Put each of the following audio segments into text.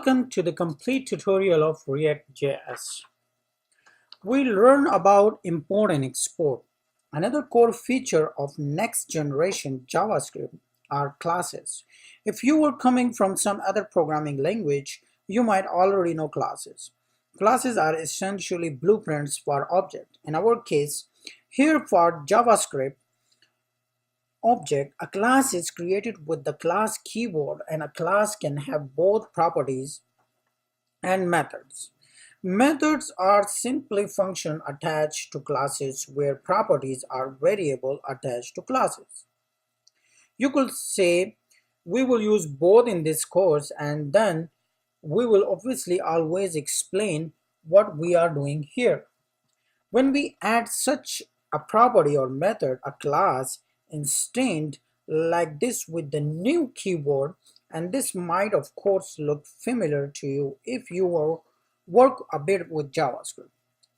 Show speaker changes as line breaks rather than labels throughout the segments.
Welcome to the complete tutorial of React.js. We'll learn about import and export. Another core feature of next generation JavaScript are classes. If you were coming from some other programming language, you might already know classes. Classes are essentially blueprints for objects. In our case, here for JavaScript, object, a class is created with the class keyword, and a class can have both properties and methods. Methods are simply functions attached to classes where properties are variables attached to classes. You could say we will use both in this course, and then we will obviously always explain what we are doing here. When we add such a property or method, a class instance like this with the new keyword, and this might of course look familiar to you if you work a bit with JavaScript.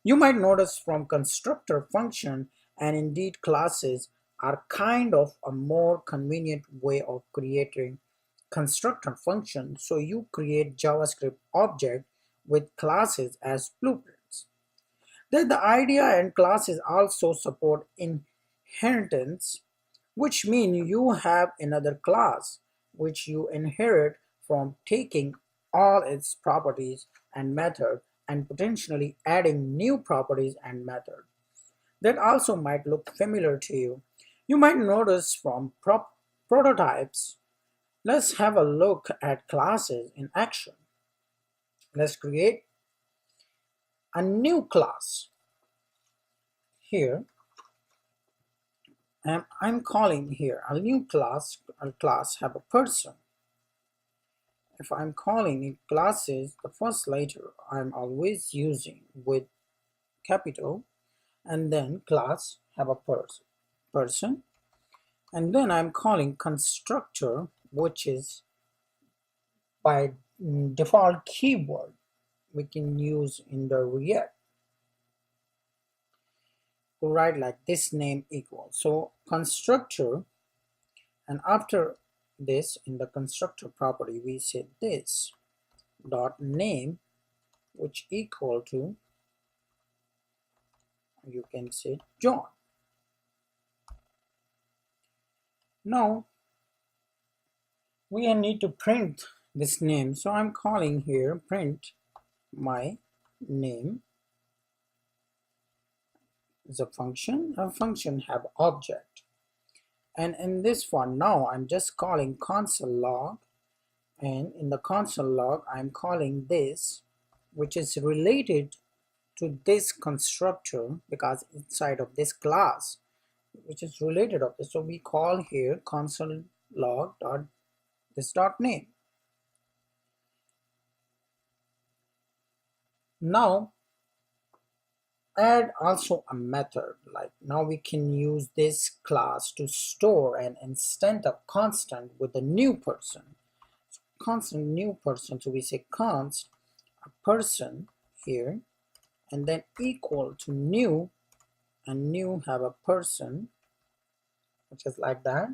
You might notice from constructor function and indeed classes are kind of a more convenient way of creating constructor function, so you create JavaScript object with classes as blueprints. Then the idea and classes also support inheritance, which means you have another class which you inherit from taking all its properties and method and potentially adding new properties and method. That also might look familiar to you. You might notice from prototypes. Let's have a look at classes in action. Let's create a new class here, and I'm calling here a new class. A class have a person. If I'm calling it classes, the first letter I'm always using with capital, and then class have a person, and then I'm calling constructor, which is by default keyword we can use in the React. Write like this name equals. So constructor, and after this in the constructor property we say this dot name, which equal to, you can say John. Now we need to print this name, so I'm calling here print my name is a function. A function have object, and in this one now I'm just calling console log, and in the console log I'm calling this, which is related to this constructor because inside of this class which is related of this, so we call here console log dot this dot name. Now add also a method, like now we can use this class to store an instance of constant with a new person. So constant new person, so we say const a person here, and then equal to new, and new have a person, which is like that,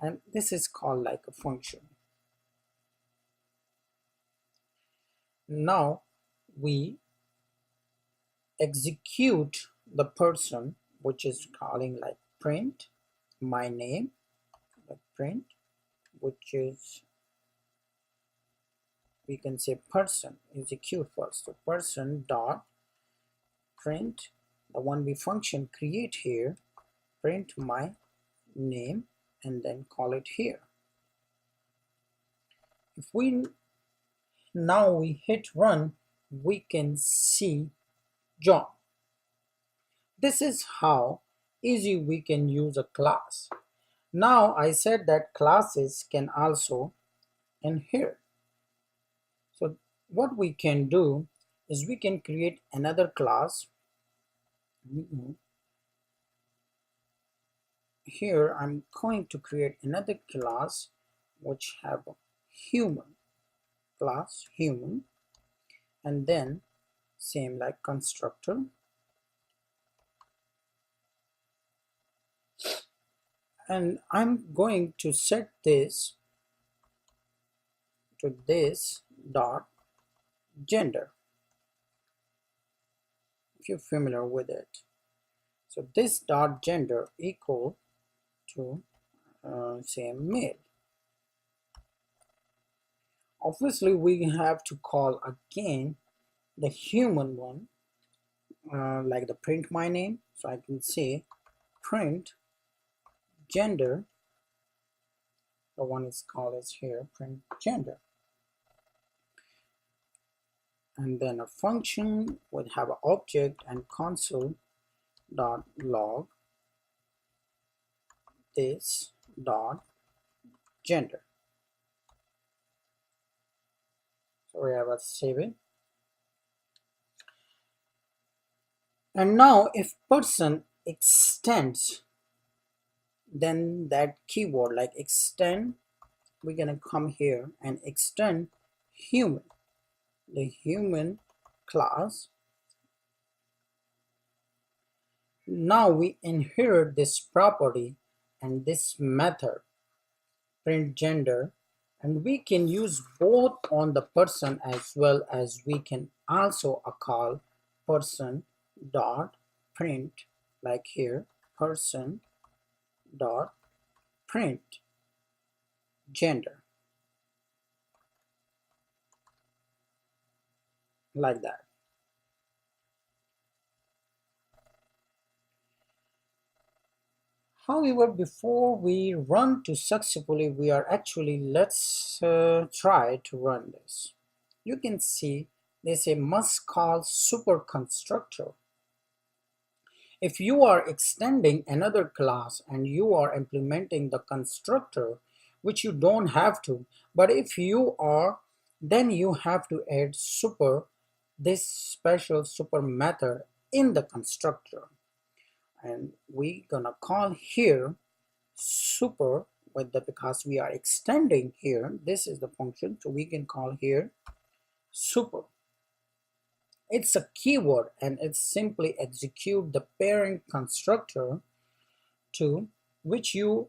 and this is called like a function. Now we execute the person, which is calling like print my name, like print, which is, we can say person, execute first. So person dot print, the one we function create here, print my name, and then call it here. If we now we hit run, we can see John. This is how easy we can use a class. Now I said that classes can also inherit. So what we can do is we can create another class. Here I'm going to create another class which have a human class, human, and then same like constructor, and I'm going to set this to this dot gender, if you're familiar with it. So this dot gender equal to say male. Obviously we have to call again the human one, like the print my name. So I can say print gender, the one is called as here print gender, and then a function would have an object and console dot log this dot gender. So we have a save it. And now if person extends, then that keyword like extend, we're gonna come here and extend human, the human class. Now we inherit this property and this method print gender, and we can use both on the person as well as we can also call person dot print, like here person dot print gender, like that. However, before we run to successfully, we are actually, let's try to run this. You can see there's a must call super constructor. If you are extending another class and you are implementing the constructor, which you don't have to, but if you are, then you have to add super, this special super method in the constructor. And we gonna call here super with the, because we are extending here, this is the function, so we can call here super. It's a keyword and it simply execute the parent constructor to which you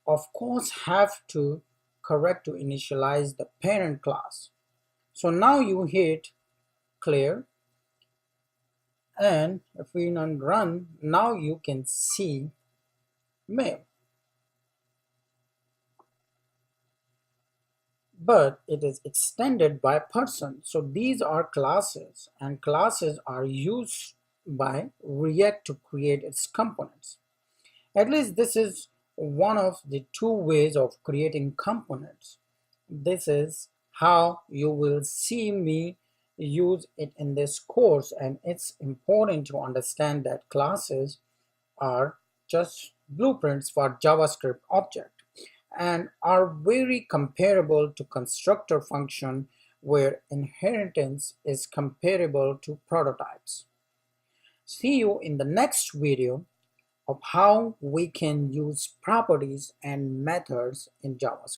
of course have to correct to initialize the parent class. So now you hit clear, and if we run, now you can see male, but it is extended by person. So these are classes, and classes are used by React to create its components. At least this is one of the two ways of creating components. This is how you will see me use it in this course, and it's important to understand that classes are just blueprints for JavaScript object and are very comparable to constructor function, where inheritance is comparable to prototypes. See you in the next video of how we can use properties and methods in JavaScript.